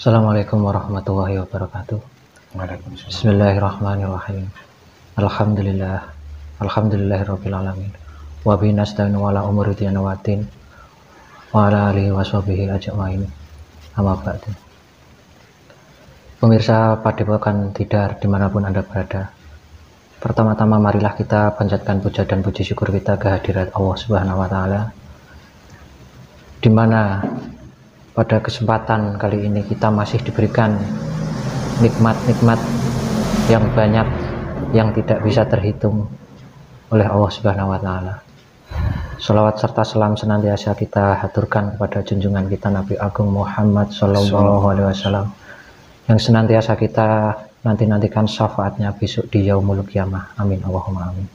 Assalamualaikum warahmatullahi wabarakatuh. Waalaikumsalam. Bismillahirrahmanirrahim. Alhamdulillah. Alhamdulillahirabbil alamin. Wa bihi nasta'inu ala umuri dina waddin wa ala alihi washabihi ajmain. Amma ba'du. Pemirsa Padepokan Tidar dimanapun Anda berada, pertama-tama marilah kita panjatkan puja dan puji syukur kita kehadirat Allah Subhanahu wa taala, di mana pada kesempatan kali ini kita masih diberikan nikmat-nikmat yang banyak yang tidak bisa terhitung oleh Allah Subhanahu wa taala. Shalawat serta salam senantiasa kita haturkan kepada junjungan kita Nabi Agung Muhammad Sallallahu Alaihi Wasallam, yang senantiasa kita nanti-nantikan syafaatnya besok di yaumul qiyamah. Amin Allahumma amin.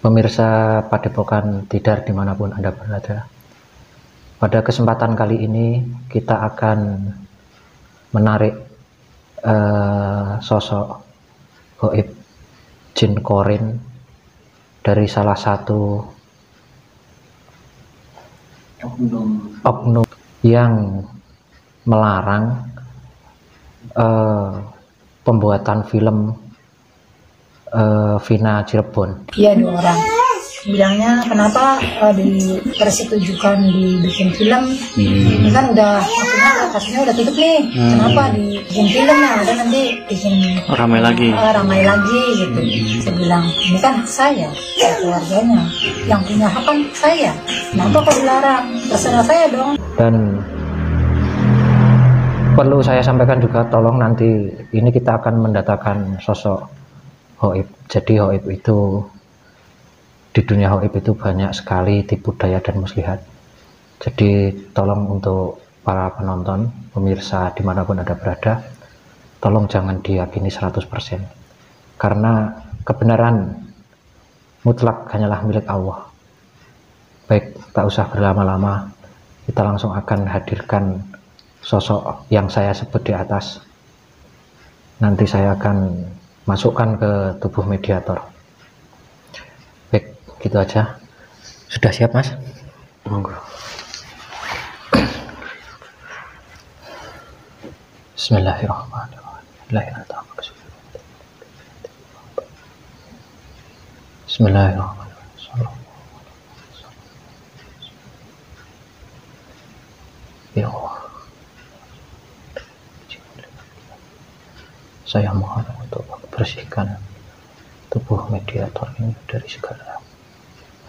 Pemirsa Padepokan Tidar dimanapun Anda berada, pada kesempatan kali ini kita akan menarik sosok gaib jin korin dari salah satu oknum yang melarang pembuatan film Vina Cirebon. Iya, 2 orang. Bilangnya kenapa dipersetujukan dibikin film? Ini kan udah maksudnya kasusnya udah tutup nih. Kenapa dibikin film ya? Ada nanti bikin Ramai lagi. Ramai lagi gitu. Saya bilang ini kan hak saya keluarganya. Yang punya hak kan saya. Kenapa kok dilarang? Terserah saya dong. Dan perlu saya sampaikan juga, tolong nanti ini kita akan mendatangkan sosok gaib. Jadi gaib itu, di dunia gaib itu banyak sekali tipu daya dan muslihat. Jadi tolong untuk para penonton, pemirsa dimanapun Anda berada, tolong jangan diyakini 100%, karena kebenaran mutlak hanyalah milik Allah. Baik, tak usah berlama-lama, kita langsung akan hadirkan sosok yang saya sebut di atas. Nanti saya akan masukkan ke tubuh mediator. Baik, gitu aja. Sudah siap, Mas? Monggo. Bismillahirrahmanirrahim. Bismillahirrahmanirrahim. Ya Allah, saya mohon untuk bersihkan tubuh mediator ini dari segala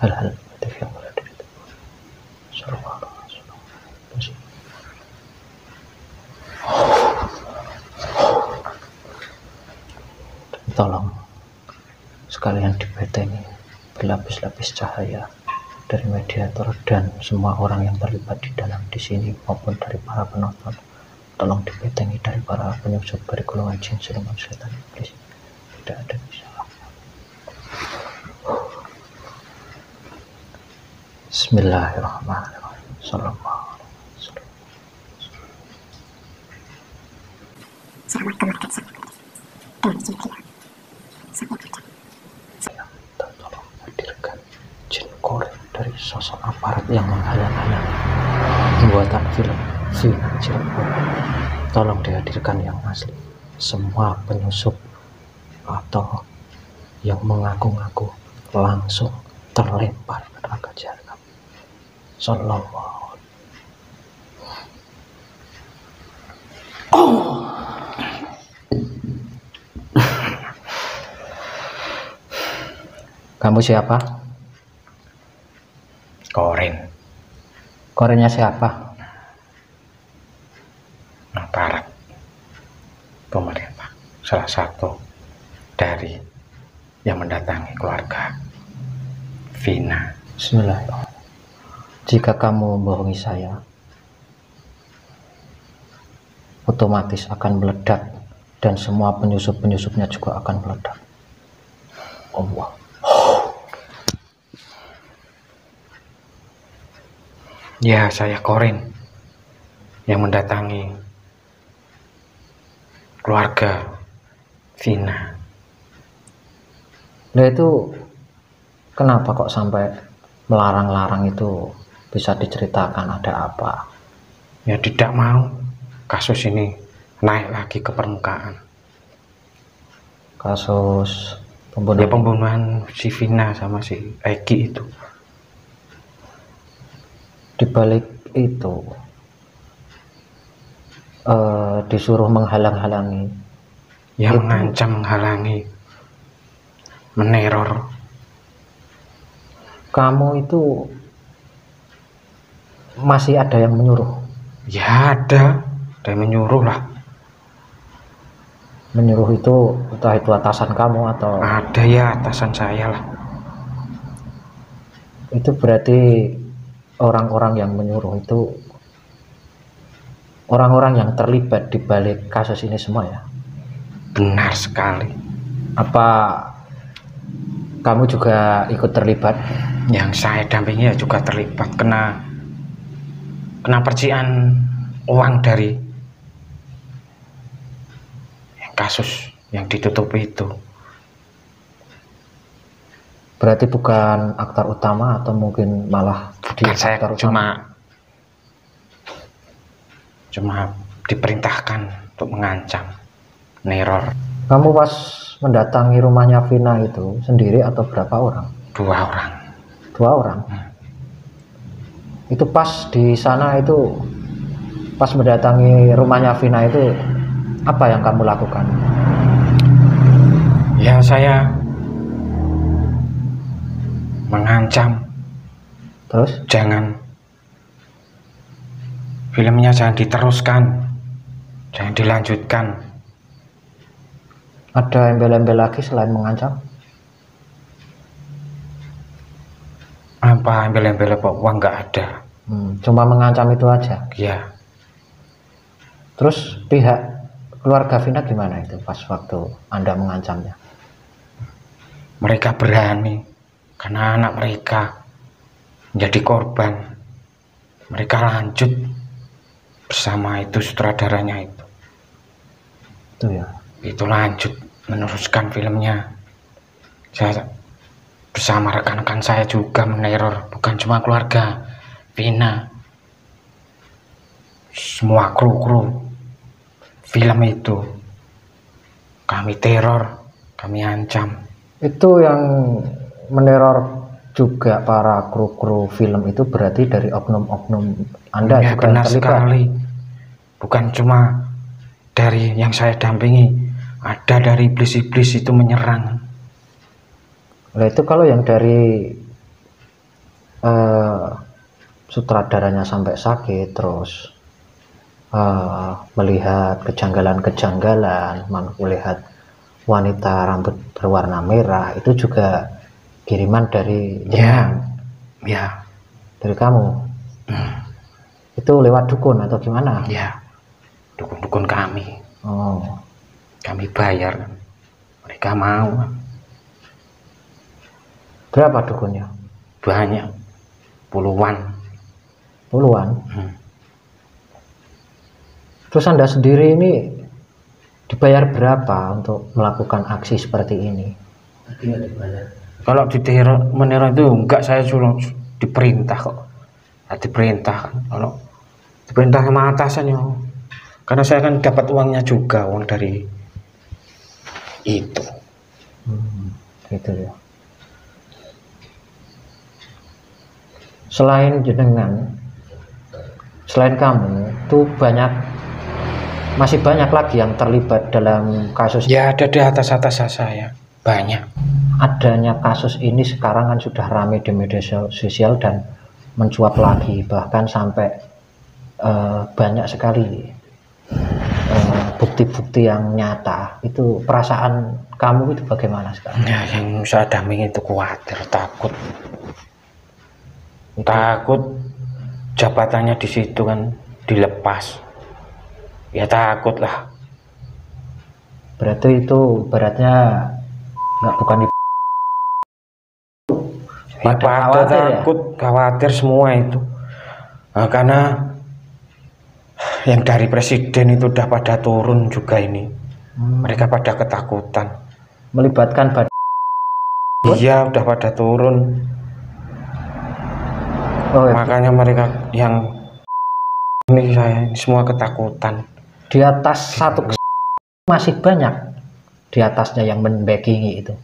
hal-hal negatif yang berada di tubuh. Tolong sekalian dibetengi berlapis-lapis cahaya dari mediator dan semua orang yang terlibat di sini maupun dari para penonton. Tolong dibetengi dari para penyusup dari golongan jin, siluman, setan, iblis. Tidak ada bisa. Bismillahirrahmanirrahim. Sallallahu alaihi wasallam. Tolong hadirkan jin korin dari sosok aparat yang menghalang-halang pembuatan film Vina Cirebon. Tolong dihadirkan yang asli. Semua penyusup atau yang mengaku-ngaku langsung terlempar ke neraka jahanam. Sallallahu. Kamu siapa? Korin. Korinnya siapa? Aparat pemerintah. Salah satu dari yang mendatangi keluarga Vina. Bismillahirrahmanirrahim. Jika kamu membohongi saya, otomatis akan meledak dan semua penyusup-penyusupnya juga akan meledak. Allah. Ya, saya Korin yang mendatangi keluarga Vina. Nah, itu kenapa kok sampai melarang-larang itu? Bisa diceritakan ada apa? Ya tidak mau kasus ini naik lagi ke permukaan. Kasus Ya, pembunuhan si Vina sama si Egi itu. Di balik itu disuruh menghalang-halangi, Ya, itu mengancam, menghalangi, meneror. kamu itu masih ada yang menyuruh? Ya ada yang menyuruh lah. Menyuruh itu entah itu atasan kamu atau Ada ya, atasan saya lah. itu berarti orang-orang yang menyuruh itu orang-orang yang terlibat di balik kasus ini semua ya? Benar sekali. Apa kamu juga ikut terlibat? Yang saya dampingi ya juga terlibat, kena percikan uang dari kasus yang ditutupi itu. Berarti bukan aktor utama atau mungkin malah Bukan, saya aktor cuma diperintahkan untuk mengancam, neror. Kamu pas mendatangi rumahnya Vina itu sendiri atau berapa orang? 2 orang. 2 orang. Itu pas di sana itu, pas mendatangi rumahnya Vina itu, apa yang kamu lakukan? Ya, saya mengancam, Terus? Filmnya jangan diteruskan, jangan dilanjutkan. Ada embel-embel lagi selain mengancam? Apa embel-embel apa? Uang nggak ada. Cuma mengancam itu aja. Ya, Terus pihak keluarga Vina gimana itu pas waktu Anda mengancamnya? mereka berani karena anak mereka menjadi korban. Mereka lanjut bersama itu sutradaranya itu. Itu ya. Itu lanjut meneruskan filmnya. Saya bersama rekan-rekan saya juga meneror, bukan cuma keluarga Vina, semua kru film itu kami teror, kami ancam. Itu yang meneror juga para kru film itu berarti dari oknum-oknum Anda Ya, juga benar yang terlibat? sekali. Bukan cuma dari yang saya dampingi, ada dari iblis-iblis itu menyerang. Nah, itu kalau yang dari sutradaranya sampai sakit, terus melihat kejanggalan-kejanggalan, melihat wanita rambut berwarna merah, itu juga kiriman dari jenengan? Ya, Dari kamu? Itu lewat dukun atau gimana? ya, dukun-dukun kami. Oh, Kami bayar, mereka mau. berapa dukunnya? Banyak, puluhan. Puluhan? Terus Anda sendiri ini dibayar berapa untuk melakukan aksi seperti ini? Kalau meneror itu enggak, saya suruh diperintah kok. Diperintah. Kalau diperintah sama atasan ya, karena saya kan dapat uangnya juga, uang dari itu. Gitu ya. Selain jenengan, selain kamu, itu masih banyak lagi yang terlibat dalam kasus. Ya, ada di atas saya, banyak. Adanya kasus ini sekarang kan sudah ramai di media sosial dan mencuat lagi, bahkan sampai banyak sekali bukti-bukti yang nyata. Itu perasaan kamu itu bagaimana sekarang? Ya, yang saya dampingi itu khawatir, takut jabatannya di situ kan dilepas. Ya takut lah. Berarti itu beratnya bukan di Pada takut, khawatir semua itu. Nah, karena yang dari presiden itu udah pada turun juga ini. Mereka pada ketakutan. melibatkan Iya, udah pada turun. Oh, ya. Makanya mereka yang ini saya semua ketakutan. Di atas satu masih banyak di atasnya yang membackingi itu.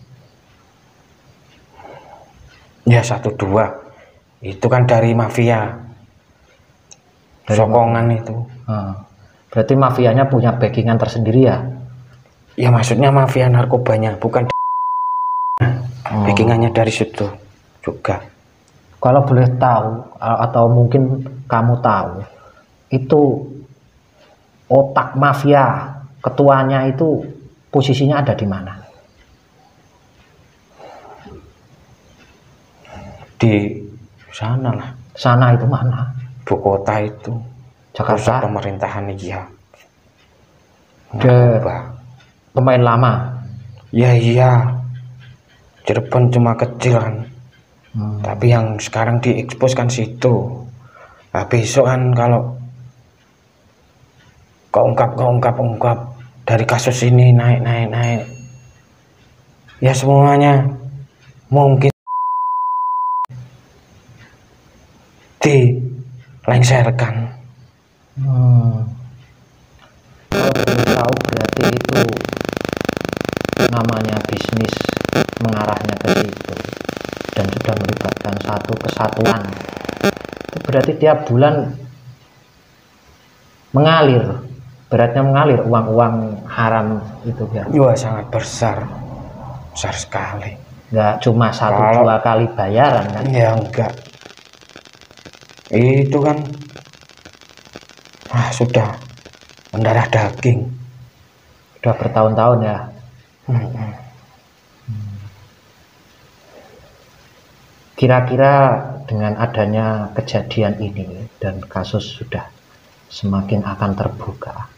Ya 1-2 itu kan dari mafia, Dari sokongan itu. Berarti mafianya punya backingan tersendiri ya? Ya maksudnya mafia narkobanya, bukan backingannya dari situ juga. Kalau boleh tahu atau mungkin kamu tahu, itu otak mafia ketuanya itu posisinya ada di mana? Di sana lah. Sana itu mana? Ibu kota itu. Jakarta. Pusat pemerintahan iya. Dia pemain lama. Ya iya. Cirebon cuma kecil kan. Tapi yang sekarang diekspos kan situ. Nah, besok kan kalau keungkap dari kasus ini naik. Ya semuanya mungkin dilengserkan. Kalau boleh tahu berarti itu namanya bisnis mengarahnya ke situ dan sudah melibatkan satu kesatuan. Itu berarti tiap bulan mengalir, beratnya mengalir uang-uang haram itu ya. Wah sangat besar sekali. Nggak cuma 1-2 kali bayaran kan? Ya enggak. Itu kan sudah mendarah daging. Sudah bertahun-tahun ya. Kira-kira dengan adanya kejadian ini dan kasus sudah semakin akan terbuka,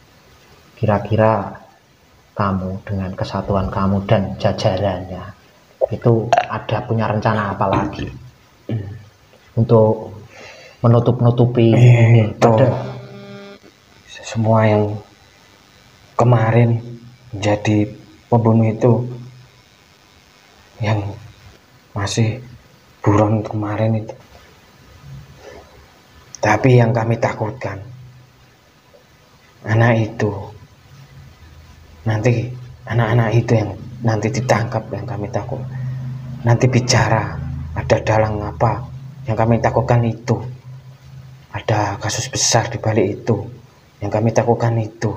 kira-kira kamu dengan kesatuan kamu dan jajarannya itu ada punya rencana apa lagi untuk menutup-nutupi ini pada semua yang kemarin menjadi pembunuh itu, yang masih buron kemarin itu. Tapi yang kami takutkan anak itu, nanti anak-anak itu yang nanti ditangkap, yang kami takut nanti bicara ada dalang apa, yang kami takutkan itu ada kasus besar di balik itu, yang kami takutkan itu.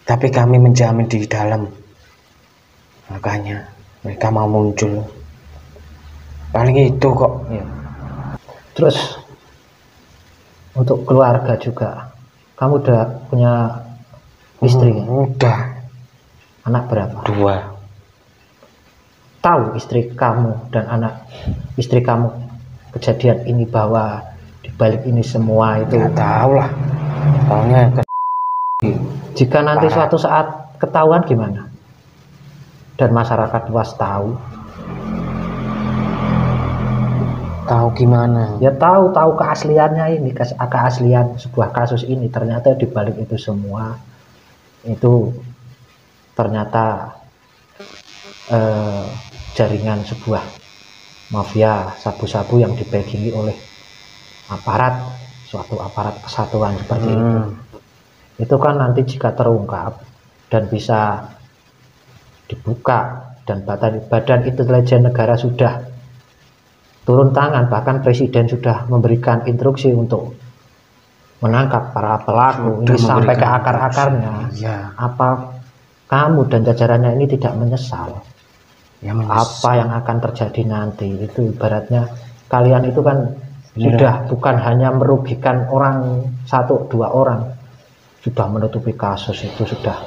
Tapi kami menjamin di dalam, makanya mereka mau muncul paling itu kok ya. Terus untuk keluarga juga, kamu udah punya istri kan? Udah. Anak berapa? 2. Tahu istri kamu dan anak istri kamu kejadian ini, bahwa di balik ini semua itu? Nggak tahu lah. Taunya Jika nanti suatu saat ketahuan gimana? Dan masyarakat luas tahu gimana? Ya tahu keasliannya ini, keaslian sebuah kasus ini. Ternyata di balik itu semua itu ternyata jaringan sebuah mafia sabu-sabu yang dibackingi oleh suatu aparat kesatuan seperti itu. Itu kan nanti jika terungkap dan bisa dibuka dan badan intelijen negara sudah turun tangan, bahkan presiden sudah memberikan instruksi untuk menangkap para pelaku ini sampai ke akar-akarnya. Ya. Apa kamu dan jajarannya ini tidak menyesal? Ya, apa yang akan terjadi nanti? Itu ibaratnya kalian itu kan sudah bukan hanya merugikan orang 1-2 orang, sudah menutupi kasus itu, sudah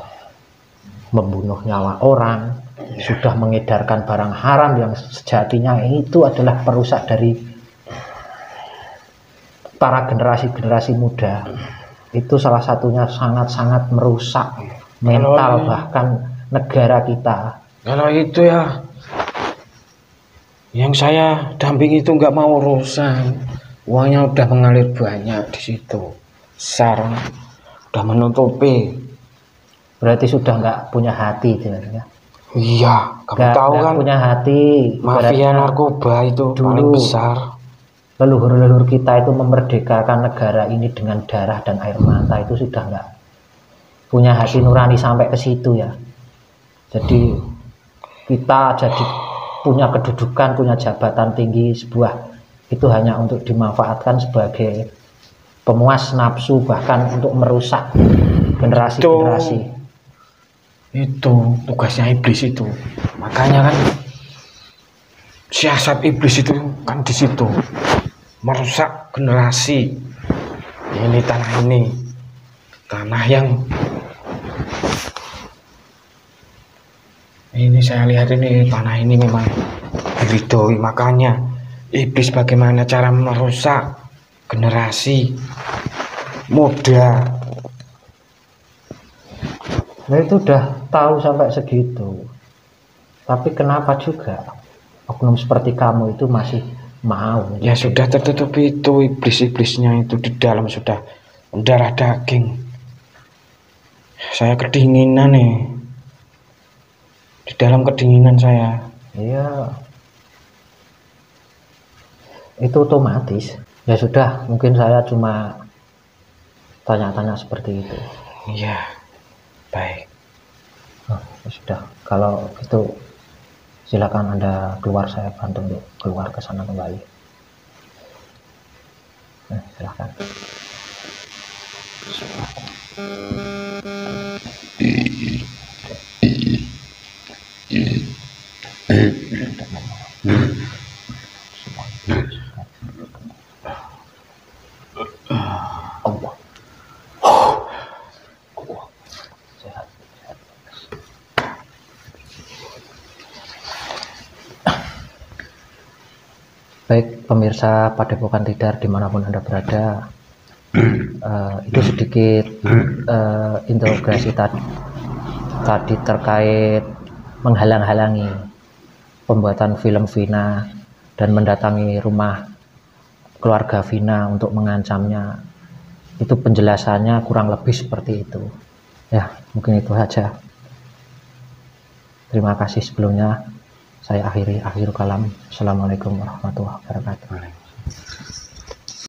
membunuh nyawa orang, sudah mengedarkan barang haram yang sejatinya itu adalah perusak dari para generasi muda. Itu salah satunya sangat-sangat merusak mental bahkan negara kita. Kalau itu ya, yang saya dampingi itu nggak mau urusan, uangnya udah mengalir banyak di situ, besar, udah menutupi. Berarti sudah nggak punya hati sebenarnya. Iya, kamu tahu kan punya hati. Mafia narkoba itu paling besar. Leluhur-leluhur kita itu memerdekakan negara ini dengan darah dan air mata, itu sudah punya hati nurani sampai ke situ ya. Jadi kita jadi punya kedudukan, punya jabatan tinggi sebuah, itu hanya untuk dimanfaatkan sebagai pemuas nafsu, bahkan untuk merusak generasi-generasi. Itu tugasnya iblis itu. Makanya kan siasat iblis itu kan di situ, merusak generasi. Ini tanah yang ini saya lihat, ini tanah ini memang diridhoi. Makanya iblis bagaimana cara merusak generasi muda. Nah itu udah tahu sampai segitu, tapi kenapa juga oknum seperti kamu itu masih mau? Ya sudah tertutup itu, iblis-iblisnya itu di dalam sudah mendarah daging. Saya kedinginan nih, di dalam kedinginan saya. Iya, itu otomatis. Ya sudah, mungkin saya cuma tanya-tanya seperti itu. Iya, baik. Nah, ya sudah, kalau gitu silakan Anda keluar, saya bantu untuk keluar ke sana kembali. Nah, silakan. Allah. Sehat. Baik pemirsa Padepokan Tidar dimanapun Anda berada, itu sedikit interogasi tadi terkait menghalang-halangi pembuatan film Vina dan mendatangi rumah keluarga Vina untuk mengancamnya. Itu penjelasannya kurang lebih seperti itu ya. Mungkin itu saja. Terima kasih sebelumnya. Saya akhirul kalam. Assalamualaikum warahmatullahi wabarakatuh.